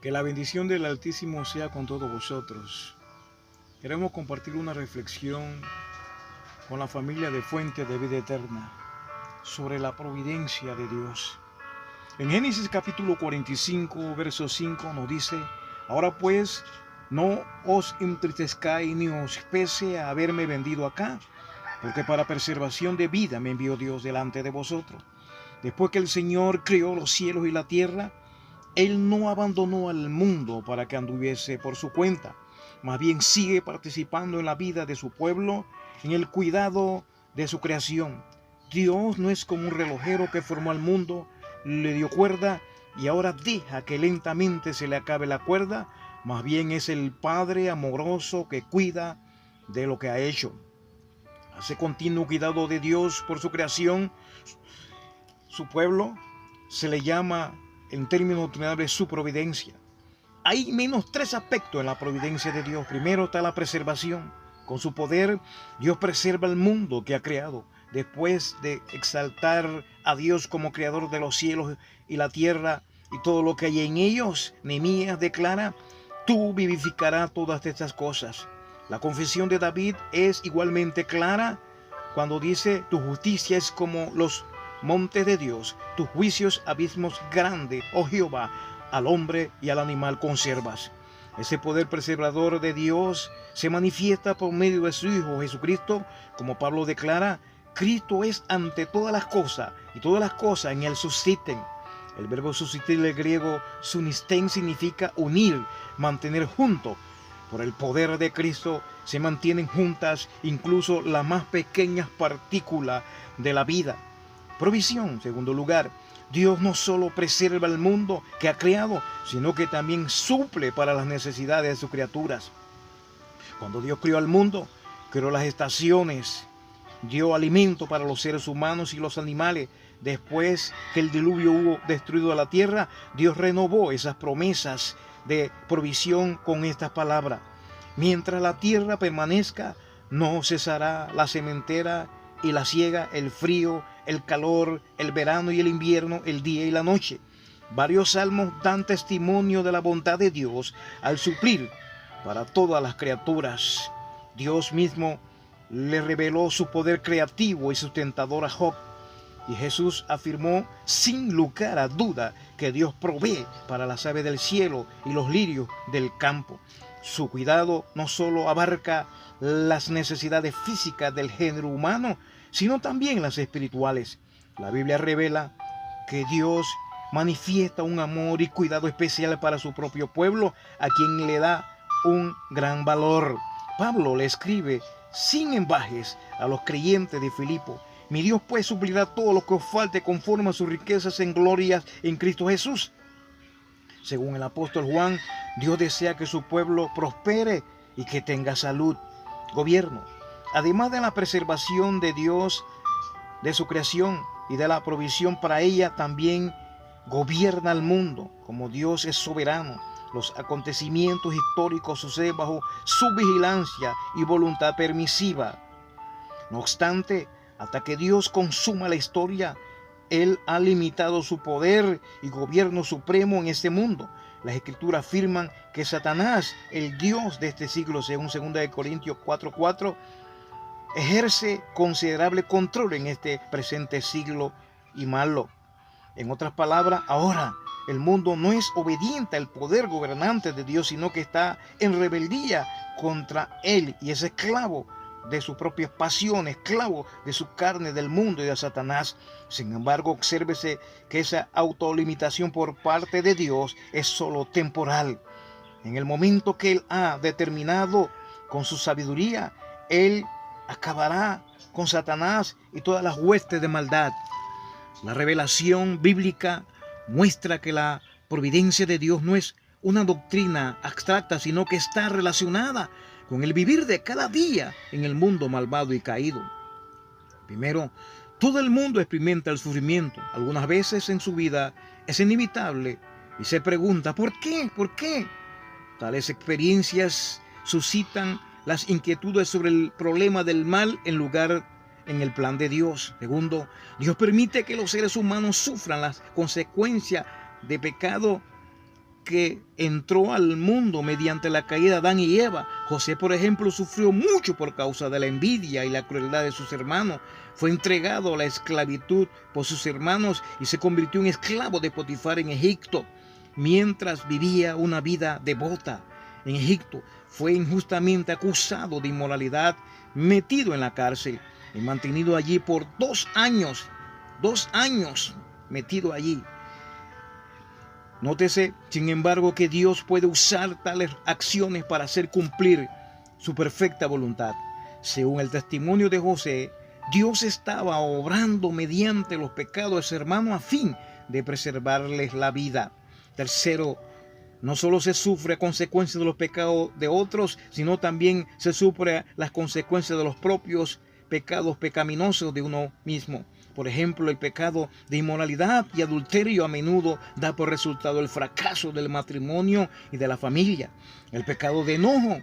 Que la bendición del Altísimo sea con todos vosotros. Queremos compartir una reflexión con la familia de Fuente de Vida Eterna sobre la providencia de Dios. En Génesis capítulo 45, verso 5 nos dice: ahora pues, no os entristezcáis ni os pese a haberme vendido acá, porque para preservación de vida me envió Dios delante de vosotros. Después que el Señor creó los cielos y la tierra, Él no abandonó al mundo para que anduviese por su cuenta. Más bien sigue participando en la vida de su pueblo, en el cuidado de su creación. Dios no es como un relojero que formó al mundo, le dio cuerda y ahora deja que lentamente se le acabe la cuerda. Más bien es el Padre amoroso que cuida de lo que ha hecho. Hace continuo cuidado de Dios por su creación. Su pueblo se le llama en términos doctrinales su providencia. Hay menos tres aspectos en la providencia de Dios. Primero está la preservación. Con su poder, Dios preserva el mundo que ha creado. Después de exaltar a Dios como creador de los cielos y la tierra y todo lo que hay en ellos, Nehemías declara: tú vivificarás todas estas cosas. La confesión de David es igualmente clara cuando dice: tu justicia es como los montes de Dios, tus juicios abismos grandes, oh Jehová, al hombre y al animal conservas. Ese poder preservador de Dios se manifiesta por medio de su Hijo Jesucristo, como Pablo declara: Cristo es ante todas las cosas, y todas las cosas en Él subsisten. El verbo subsistir del griego sunisten significa unir, mantener junto. Por el poder de Cristo se mantienen juntas incluso las más pequeñas partículas de la vida. Provisión, segundo lugar. Dios no solo preserva el mundo que ha creado, sino que también suple para las necesidades de sus criaturas. Cuando Dios creó al mundo, creó las estaciones, dio alimento para los seres humanos y los animales. Después que el diluvio hubo destruido la tierra, Dios renovó esas promesas de provisión con estas palabras: mientras la tierra permanezca, no cesará la sementera y la siega, el frío, el calor, el verano y el invierno, el día y la noche. Varios salmos dan testimonio de la bondad de Dios al suplir para todas las criaturas. Dios mismo le reveló su poder creativo y sustentador a Job. Y Jesús afirmó sin lugar a duda que Dios provee para las aves del cielo y los lirios del campo. Su cuidado no solo abarca las necesidades físicas del género humano, sino también las espirituales. La Biblia revela que Dios manifiesta un amor y cuidado especial para su propio pueblo, a quien le da un gran valor. Pablo le escribe sin embajes a los creyentes de Filipo: mi Dios pues suplirá todo lo que os falte conforme a sus riquezas en glorias en Cristo Jesús. Según el apóstol Juan, Dios desea que su pueblo prospere y que tenga salud, gobierno. Además de la preservación de Dios, de su creación y de la provisión para ella, también gobierna el mundo. Como Dios es soberano, los acontecimientos históricos suceden bajo su vigilancia y voluntad permisiva. No obstante, hasta que Dios consuma la historia, Él ha limitado su poder y gobierno supremo en este mundo. Las Escrituras afirman que Satanás, el Dios de este siglo, según 2 Corintios 4:4, ejerce considerable control en este presente siglo y malo. En otras palabras, ahora el mundo no es obediente al poder gobernante de Dios, sino que está en rebeldía contra Él y es esclavo de sus propias pasiones, esclavo de su carne, del mundo y de Satanás. Sin embargo, obsérvese que esa autolimitación por parte de Dios es solo temporal. En el momento que Él ha determinado con su sabiduría, Él acabará con Satanás y todas las huestes de maldad. La revelación bíblica muestra que la providencia de Dios no es una doctrina abstracta, sino que está relacionada con el vivir de cada día en el mundo malvado y caído. Primero, todo el mundo experimenta el sufrimiento. Algunas veces en su vida es inevitable y se pregunta: ¿por qué? ¿Por qué? Tales experiencias suscitan las inquietudes sobre el problema del mal en lugar en el plan de Dios. Segundo, Dios permite que los seres humanos sufran las consecuencias de pecado que entró al mundo mediante la caída de Adán y Eva. José, por ejemplo, sufrió mucho por causa de la envidia y la crueldad de sus hermanos. Fue entregado a la esclavitud por sus hermanos y se convirtió en esclavo de Potifar en Egipto, mientras vivía una vida devota. En Egipto fue injustamente acusado de inmoralidad, metido en la cárcel y mantenido allí por 2 años. 2 años metido allí. Nótese, sin embargo, que Dios puede usar tales acciones para hacer cumplir su perfecta voluntad. Según el testimonio de José, Dios estaba obrando mediante los pecados de su hermano a fin de preservarles la vida. Tercero, no solo se sufre a consecuencia de los pecados de otros, sino también se sufre las consecuencias de los propios pecados pecaminosos de uno mismo. Por ejemplo, el pecado de inmoralidad y adulterio a menudo da por resultado el fracaso del matrimonio y de la familia. El pecado de enojo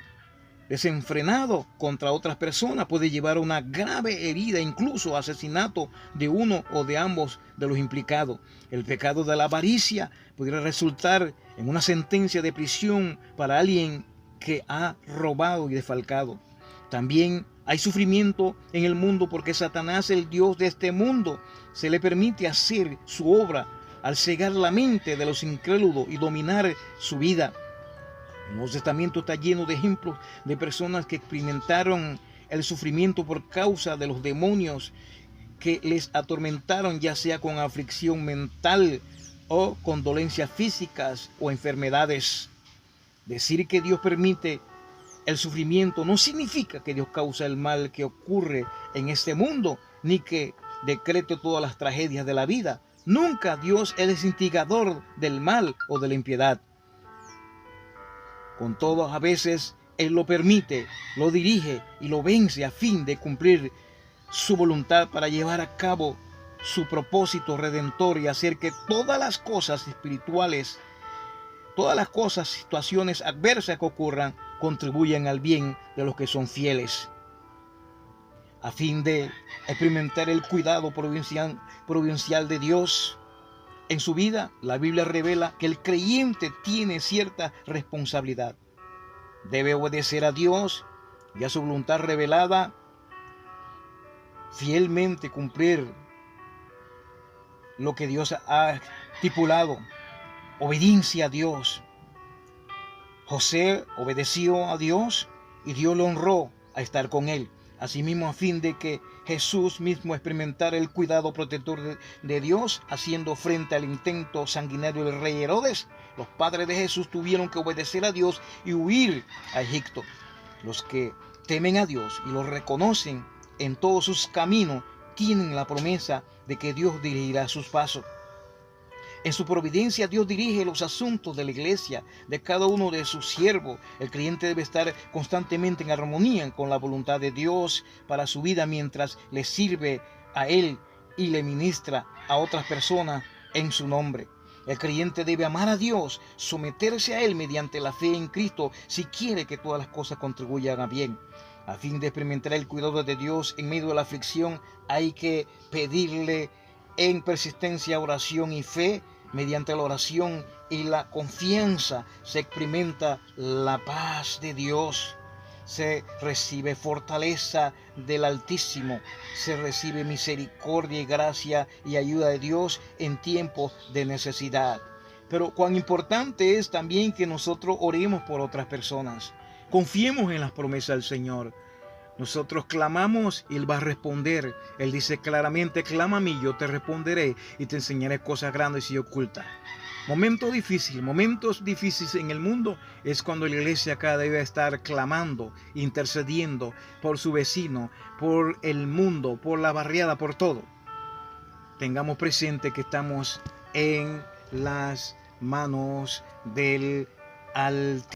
desenfrenado contra otras personas puede llevar a una grave herida, incluso asesinato de uno o de ambos de los implicados. El pecado de la avaricia podría resultar en una sentencia de prisión para alguien que ha robado y defalcado. También hay sufrimiento en el mundo porque Satanás, el Dios de este mundo, se le permite hacer su obra al cegar la mente de los incrédulos y dominar su vida. El Nuevo Testamento está lleno de ejemplos de personas que experimentaron el sufrimiento por causa de los demonios que les atormentaron, ya sea con aflicción mental o con dolencias físicas o enfermedades. Decir que Dios permite el sufrimiento no significa que Dios causa el mal que ocurre en este mundo, ni que decrete todas las tragedias de la vida. Nunca Dios es el instigador del mal o de la impiedad. Con todo, a veces Él lo permite, lo dirige y lo vence a fin de cumplir su voluntad para llevar a cabo su propósito redentor y hacer que todas las cosas espirituales, todas las cosas, situaciones adversas que ocurran, contribuyan al bien de los que son fieles. A fin de experimentar el cuidado providencial de Dios en su vida, la Biblia revela que el creyente tiene cierta responsabilidad. Debe obedecer a Dios y a su voluntad revelada, fielmente cumplir lo que Dios ha estipulado. Obediencia a Dios. José obedeció a Dios y Dios lo honró a estar con él. Asimismo, a fin de que Jesús mismo experimentara el cuidado protector de Dios, haciendo frente al intento sanguinario del rey Herodes, los padres de Jesús tuvieron que obedecer a Dios y huir a Egipto. Los que temen a Dios y lo reconocen en todos sus caminos tienen la promesa de que Dios dirigirá sus pasos. En su providencia, Dios dirige los asuntos de la iglesia, de cada uno de sus siervos. El creyente debe estar constantemente en armonía con la voluntad de Dios para su vida mientras le sirve a Él y le ministra a otras personas en su nombre. El creyente debe amar a Dios, someterse a Él mediante la fe en Cristo si quiere que todas las cosas contribuyan a bien. A fin de experimentar el cuidado de Dios en medio de la aflicción, hay que pedirle en persistencia, oración y fe. Mediante la oración y la confianza se experimenta la paz de Dios, se recibe fortaleza del Altísimo, se recibe misericordia y gracia y ayuda de Dios en tiempos de necesidad. Pero cuán importante es también que nosotros oremos por otras personas. Confiemos en las promesas del Señor. Nosotros clamamos y Él va a responder. Él dice claramente: clama a mí, yo te responderé y te enseñaré cosas grandes y ocultas. Momentos difíciles en el mundo es cuando la iglesia acá debe estar clamando, intercediendo por su vecino, por el mundo, por la barriada, por todo. Tengamos presente que estamos en las manos del Altísimo.